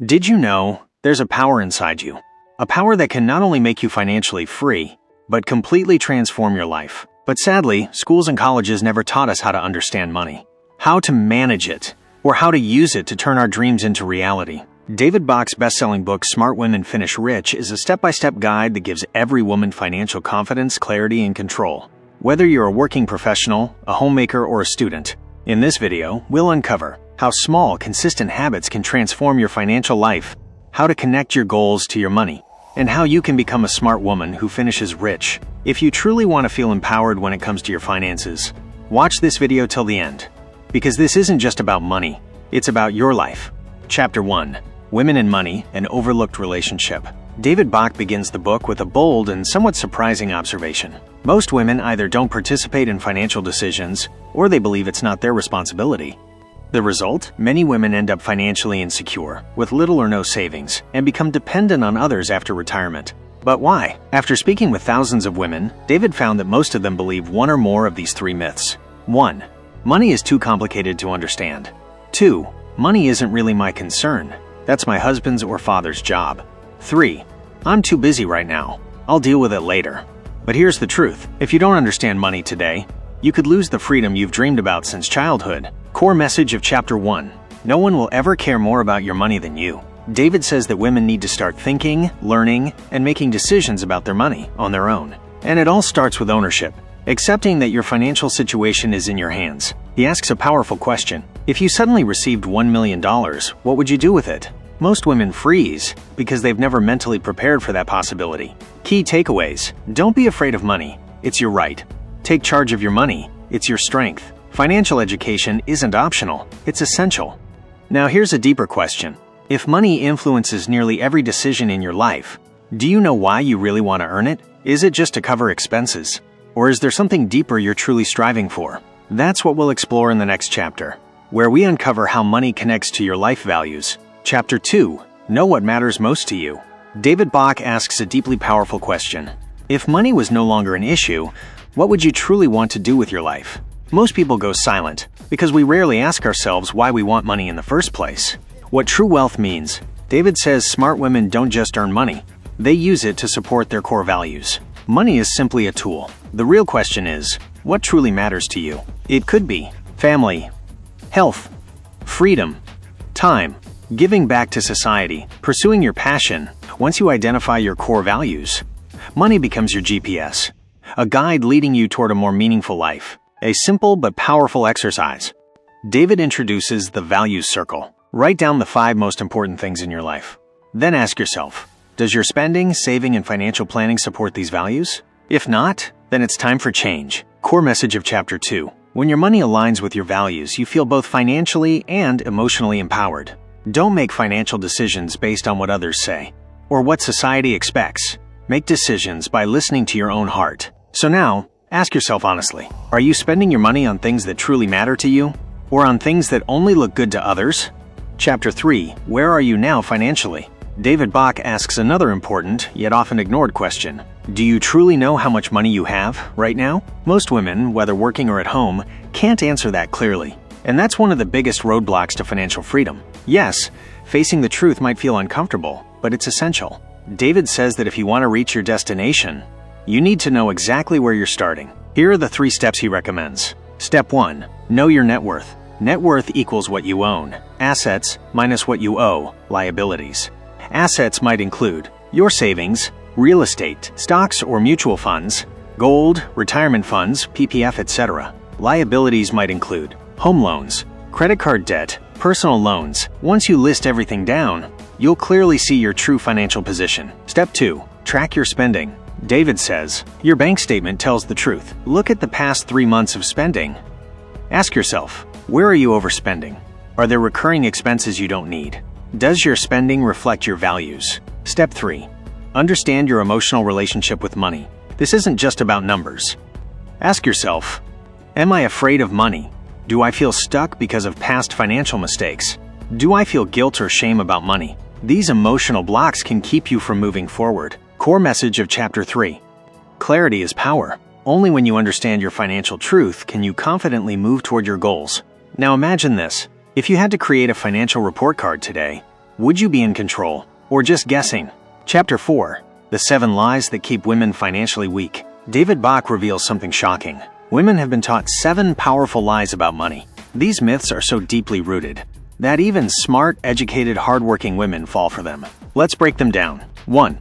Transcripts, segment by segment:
Did you know there's a power inside you? A power that can not only make you financially free, but completely transform your life. But sadly, schools and colleges never taught us how to understand money, how to manage it, or how to use it to turn our dreams into reality. David Bach's best-selling book, Smart Women Finish Rich, is a step-by-step guide that gives every woman financial confidence, clarity, and control. Whether you're a working professional, a homemaker, or a student, in this video, we'll uncover how small, consistent habits can transform your financial life, how to connect your goals to your money, and how you can become a smart woman who finishes rich. If you truly want to feel empowered when it comes to your finances, watch this video till the end, because this isn't just about money, it's about your life. Chapter 1. Women and Money, an Overlooked Relationship. David Bach begins the book with a bold and somewhat surprising observation. Most women either don't participate in financial decisions, or they believe it's not their responsibility. The result? Many women end up financially insecure, with little or no savings, and become dependent on others after retirement. But why? After speaking with thousands of women, David found that most of them believe one or more of these three myths. 1. Money is too complicated to understand. 2. Money isn't really my concern. That's my husband's or father's job. 3. I'm too busy right now. I'll deal with it later. But here's the truth. If you don't understand money today, you could lose the freedom you've dreamed about since childhood. Core message of Chapter 1. No one will ever care more about your money than you. David says that women need to start thinking, learning, and making decisions about their money on their own. And it all starts with ownership, accepting that your financial situation is in your hands. He asks a powerful question. If you suddenly received $1 million, what would you do with it? Most women freeze because they've never mentally prepared for that possibility. Key takeaways. Don't be afraid of money. It's your right. Take charge of your money. It's your strength. Financial education isn't optional. It's essential. Now here's a deeper question. If money influences nearly every decision in your life, do you know why you really want to earn it? Is it just to cover expenses? Or is there something deeper you're truly striving for? That's what we'll explore in the next chapter, where we uncover how money connects to your life values. Chapter 2. Know what matters most to you. David Bach asks a deeply powerful question. If money was no longer an issue, what would you truly want to do with your life? Most people go silent because we rarely ask ourselves why we want money in the first place. What true wealth means. David says smart women don't just earn money. They use it to support their core values. Money is simply a tool. The real question is, what truly matters to you? It could be family, health, freedom, time, giving back to society, pursuing your passion. Once you identify your core values, money becomes your GPS, a guide leading you toward a more meaningful life. A simple but powerful exercise. David introduces the values circle. Write down the 5 most important things in your life. Then ask yourself, does your spending, saving, and financial planning support these values? If not, then it's time for change. Core message of Chapter 2. When your money aligns with your values, you feel both financially and emotionally empowered. Don't make financial decisions based on what others say or what society expects. Make decisions by listening to your own heart. So now, ask yourself honestly, are you spending your money on things that truly matter to you, or on things that only look good to others? Chapter 3. Where are you now financially? David Bach asks another important, yet often ignored question. Do you truly know how much money you have right now? Most women, whether working or at home, can't answer that clearly. And that's one of the biggest roadblocks to financial freedom. Yes, facing the truth might feel uncomfortable, but it's essential. David says that if you want to reach your destination, you need to know exactly where you're starting. Here are the 3 steps he recommends. Step 1. Know your net worth. Net worth equals what you own. Assets minus what you owe. Liabilities. Assets might include your savings, real estate, stocks or mutual funds, gold, retirement funds, PPF, etc. Liabilities might include home loans, credit card debt, personal loans. Once you list everything down, you'll clearly see your true financial position. Step 2. Track your spending. David says, your bank statement tells the truth. Look at the past 3 months of spending. Ask yourself, where are you overspending? Are there recurring expenses you don't need? Does your spending reflect your values? Step 3. Understand your emotional relationship with money. This isn't just about numbers. Ask yourself, am I afraid of money? Do I feel stuck because of past financial mistakes? Do I feel guilt or shame about money? These emotional blocks can keep you from moving forward. Core message of Chapter 3. Clarity is power. Only when you understand your financial truth can you confidently move toward your goals. Now imagine this. If you had to create a financial report card today, Would you be in control, or just guessing? Chapter 4. The 7 Lies That Keep Women Financially Weak. David Bach reveals something shocking. Women have been taught 7 powerful lies about money. These myths are so deeply rooted that even smart, educated, hardworking women fall for them. Let's break them down. 1.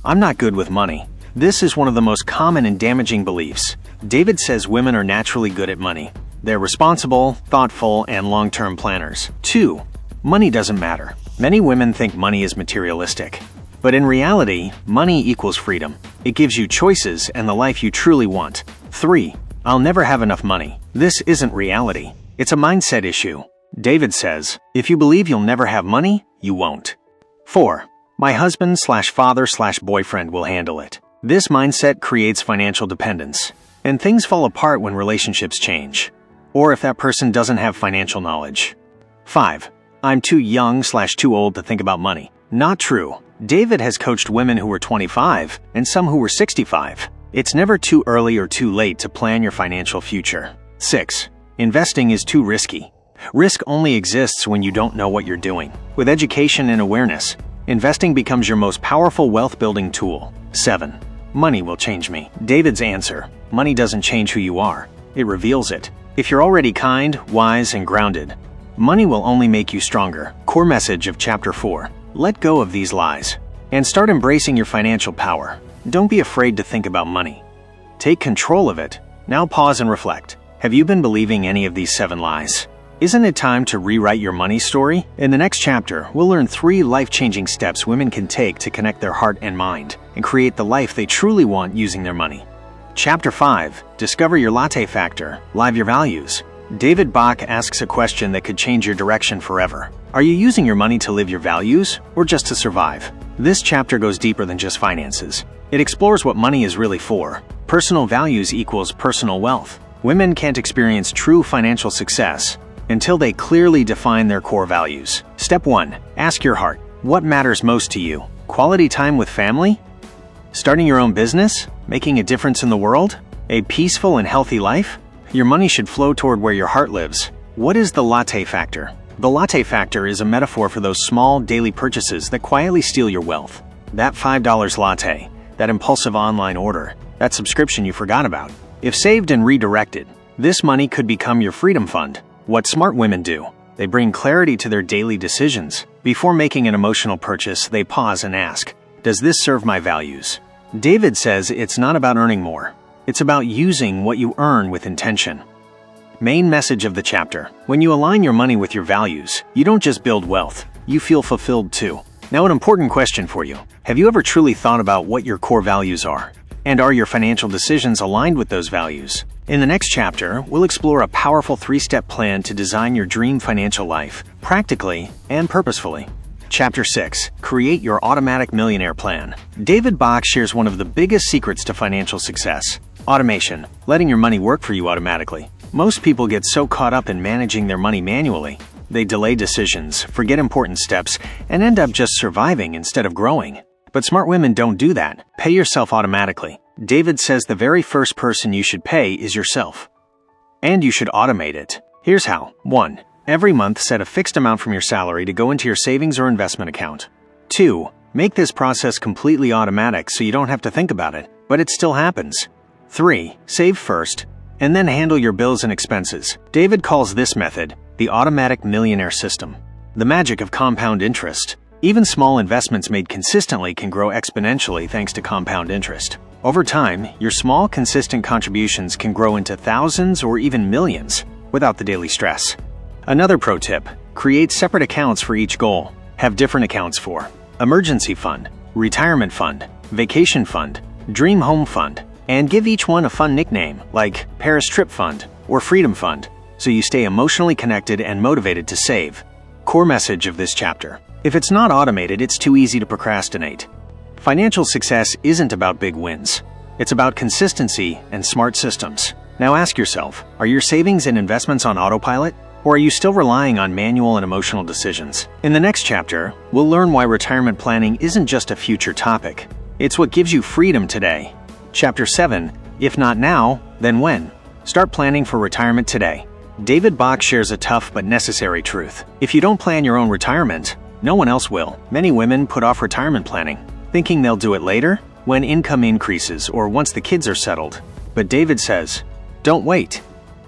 I'm not good with money. This is one of the most common and damaging beliefs. David says women are naturally good at money. They're responsible, thoughtful, and long-term planners. 2. Money doesn't matter. Many women think money is materialistic. But in reality, money equals freedom. It gives you choices and the life you truly want. 3. I'll never have enough money. This isn't reality. It's a mindset issue. David says, if you believe you'll never have money, you won't. 4. My husband/father/boyfriend will handle it. This mindset creates financial dependence, and things fall apart when relationships change, or if that person doesn't have financial knowledge. 5. I'm too young/too old to think about money. Not true. David has coached women who were 25 and some who were 65. It's never too early or too late to plan your financial future. 6. Investing is too risky. Risk only exists when you don't know what you're doing. With education and awareness, investing becomes your most powerful wealth-building tool. 7. Money will change me. David's answer: money doesn't change who you are. It reveals it. If you're already kind, wise, and grounded, money will only make you stronger. Core message of Chapter 4. Let go of these lies and start embracing your financial power. Don't be afraid to think about money. Take control of it. Now pause and reflect. Have you been believing any of these 7 lies? Isn't it time to rewrite your money story? In the next chapter, we'll learn 3 life-changing steps women can take to connect their heart and mind and create the life they truly want using their money. Chapter 5. Discover your latte factor. Live your values. David Bach asks a question that could change your direction forever. Are you using your money to live your values, or just to survive? This chapter goes deeper than just finances. It explores what money is really for. Personal values equals personal wealth. Women can't experience true financial success until they clearly define their core values. Step 1. Ask your heart. What matters most to you? Quality time with family? Starting your own business? Making a difference in the world? A peaceful and healthy life? Your money should flow toward where your heart lives. What is the latte factor? The latte factor is a metaphor for those small daily purchases that quietly steal your wealth. That $5 latte, that impulsive online order, that subscription you forgot about. If saved and redirected, this money could become your freedom fund. What smart women do: they bring clarity to their daily decisions. Before making an emotional purchase, they pause and ask, does this serve my values? David says it's not about earning more. It's about using what you earn with intention. Main message of the chapter: when you align your money with your values, you don't just build wealth, you feel fulfilled too. Now, an important question for you. Have you ever truly thought about what your core values are? And are your financial decisions aligned with those values? In the next chapter, we'll explore a powerful 3-step plan to design your dream financial life, practically and purposefully. Chapter 6. Create your automatic millionaire plan. David Bach shares one of the biggest secrets to financial success: automation, letting your money work for you automatically. Most people get so caught up in managing their money manually. They delay decisions, forget important steps, and end up just surviving instead of growing. But smart women don't do that. Pay yourself automatically. David says the very first person you should pay is yourself. And you should automate it. Here's how. 1. Every month, set a fixed amount from your salary to go into your savings or investment account. 2. Make this process completely automatic so you don't have to think about it, but it still happens. 3. Save first, and then handle your bills and expenses. David calls this method the automatic millionaire system. The magic of compound interest. Even small investments made consistently can grow exponentially thanks to compound interest. Over time, your small, consistent contributions can grow into thousands or even millions without the daily stress. Another pro tip: create separate accounts for each goal. Have different accounts for emergency fund, retirement fund, vacation fund, dream home fund, and give each one a fun nickname like Paris Trip Fund or Freedom Fund, so you stay emotionally connected and motivated to save. Core message of this chapter: if it's not automated, it's too easy to procrastinate. Financial success isn't about big wins. It's about consistency and smart systems. Now ask yourself, are your savings and investments on autopilot? Or are you still relying on manual and emotional decisions? In the next chapter, we'll learn why retirement planning isn't just a future topic. It's what gives you freedom today. Chapter 7. If not now, then when? Start planning for retirement today. David Bach shares a tough but necessary truth. If you don't plan your own retirement, No one else will. Many women put off retirement planning, thinking they'll do it later, when income increases or once the kids are settled. But David says, don't wait.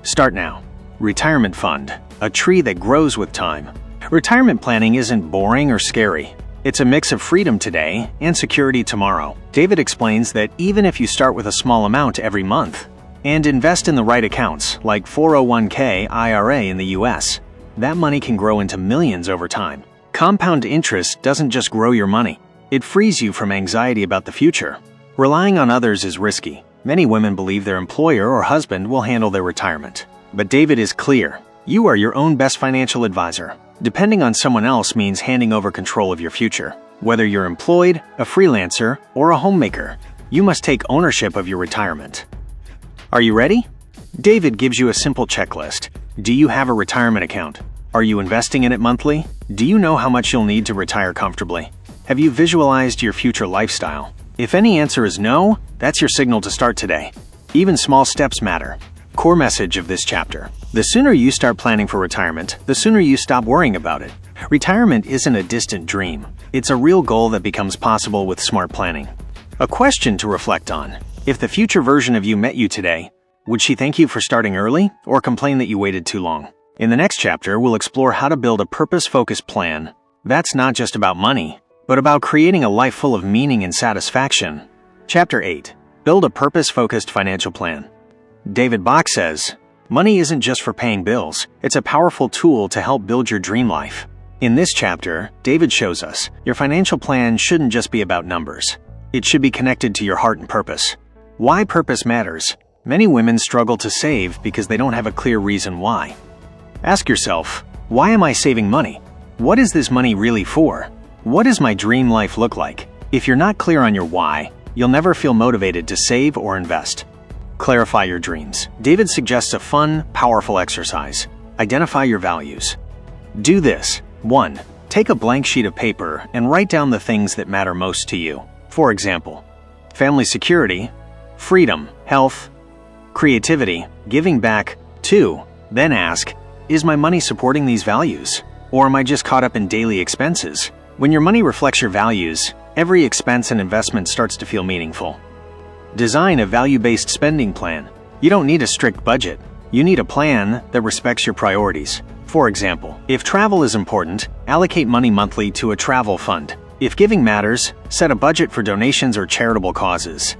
Start now. Retirement fund, a tree that grows with time. Retirement planning isn't boring or scary. It's a mix of freedom today and security tomorrow. David explains that even if you start with a small amount every month and invest in the right accounts, like 401k IRA in the US, that money can grow into millions over time. Compound interest doesn't just grow your money. It frees you from anxiety about the future. Relying on others is risky. Many women believe their employer or husband will handle their retirement. But David is clear. You are your own best financial advisor. Depending on someone else means handing over control of your future. Whether you're employed, a freelancer, or a homemaker, you must take ownership of your retirement. Are you ready? David gives you a simple checklist. Do you have a retirement account? Are you investing in it monthly? Do you know how much you'll need to retire comfortably? Have you visualized your future lifestyle? If any answer is no, that's your signal to start today. Even small steps matter. Core message of this chapter. The sooner you start planning for retirement, the sooner you stop worrying about it. Retirement isn't a distant dream. It's a real goal that becomes possible with smart planning. A question to reflect on. If the future version of you met you today, would she thank you for starting early or complain that you waited too long? In the next chapter, we'll explore how to build a purpose-focused plan. That's not just about money, but about creating a life full of meaning and satisfaction. Chapter 8. Build a purpose-focused financial plan. David Bach says, money isn't just for paying bills, it's a powerful tool to help build your dream life. In this chapter, David shows us, your financial plan shouldn't just be about numbers. It should be connected to your heart and purpose. Why purpose matters. Many women struggle to save because they don't have a clear reason why. Ask yourself, why am I saving money? What is this money really for? What does my dream life look like? If you're not clear on your why, you'll never feel motivated to save or invest. Clarify your dreams. David suggests a fun, powerful exercise. Identify your values. Do this. 1. Take a blank sheet of paper and write down the things that matter most to you. For example, family security, freedom, health, creativity, giving back. 2. Then ask, is my money supporting these values? Or am I just caught up in daily expenses? When your money reflects your values, every expense and investment starts to feel meaningful. Design a value-based spending plan. You don't need a strict budget. You need a plan that respects your priorities. For example, if travel is important, allocate money monthly to a travel fund. If giving matters, set a budget for donations or charitable causes.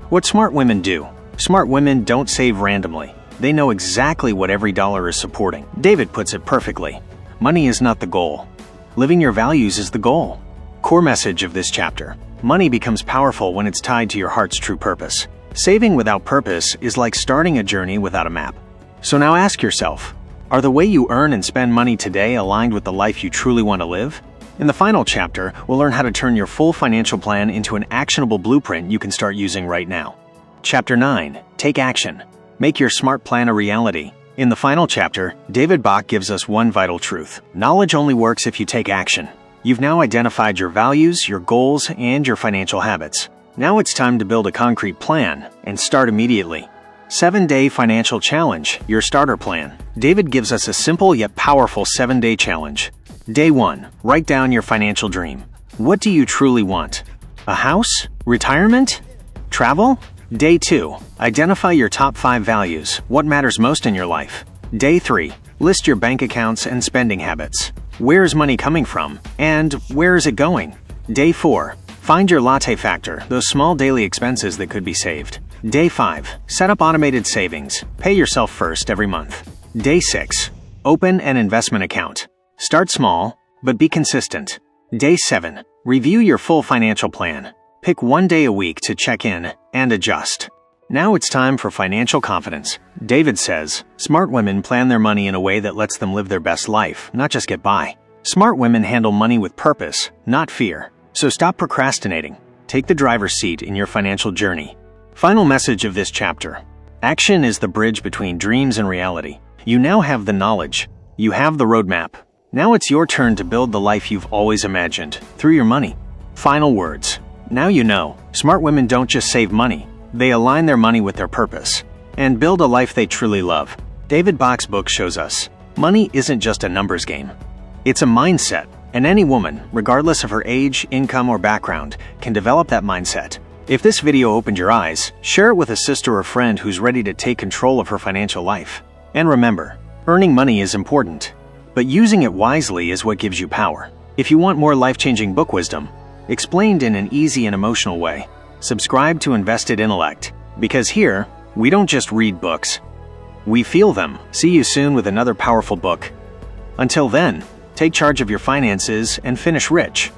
What smart women do. Smart women don't save randomly. They know exactly what every dollar is supporting. David puts it perfectly. Money is not the goal. Living your values is the goal. Core message of this chapter. Money becomes powerful when it's tied to your heart's true purpose. Saving without purpose is like starting a journey without a map. So now ask yourself, are the way you earn and spend money today aligned with the life you truly want to live? In the final chapter, we'll learn how to turn your full financial plan into an actionable blueprint you can start using right now. Chapter 9. Take action. Make your smart plan a reality. In the final chapter, David Bach gives us one vital truth. Knowledge only works if you take action. You've now identified your values, your goals, and your financial habits. Now it's time to build a concrete plan and start immediately. 7-Day Financial Challenge, your starter plan. David gives us a simple yet powerful 7-day challenge. Day 1. Write down your financial dream. What do you truly want? A house? Retirement? Travel? Day 2. Identify your top 5 values. What matters most in your life? Day 3. List your bank accounts and spending habits. Where is money coming from? And where is it going? Day 4. Find your latte factor, those small daily expenses that could be saved. Day 5. Set up automated savings. Pay yourself first every month. Day 6. Open an investment account. Start small, but be consistent. Day 7. Review your full financial plan. Pick one day a week to check in and adjust. Now it's time for financial confidence. David says, smart women plan their money in a way that lets them live their best life, not just get by. Smart women handle money with purpose, not fear. So stop procrastinating. Take the driver's seat in your financial journey. Final message of this chapter. Action is the bridge between dreams and reality. You now have the knowledge. You have the roadmap. Now it's your turn to build the life you've always imagined through your money. Final words. Now you know, smart women don't just save money. They align their money with their purpose and build a life they truly love. David Bach's book shows us, money isn't just a numbers game. It's a mindset, And any woman, regardless of her age, income, or background, can develop that mindset. If this video opened your eyes, share it with a sister or friend who's ready to take control of her financial life. And remember, earning money is important, but using it wisely is what gives you power. If you want more life-changing book wisdom, explained in an easy and emotional way, subscribe to Invested Intellect, because here, we don't just read books, we feel them. See you soon with another powerful book. Until then, take charge of your finances and finish rich.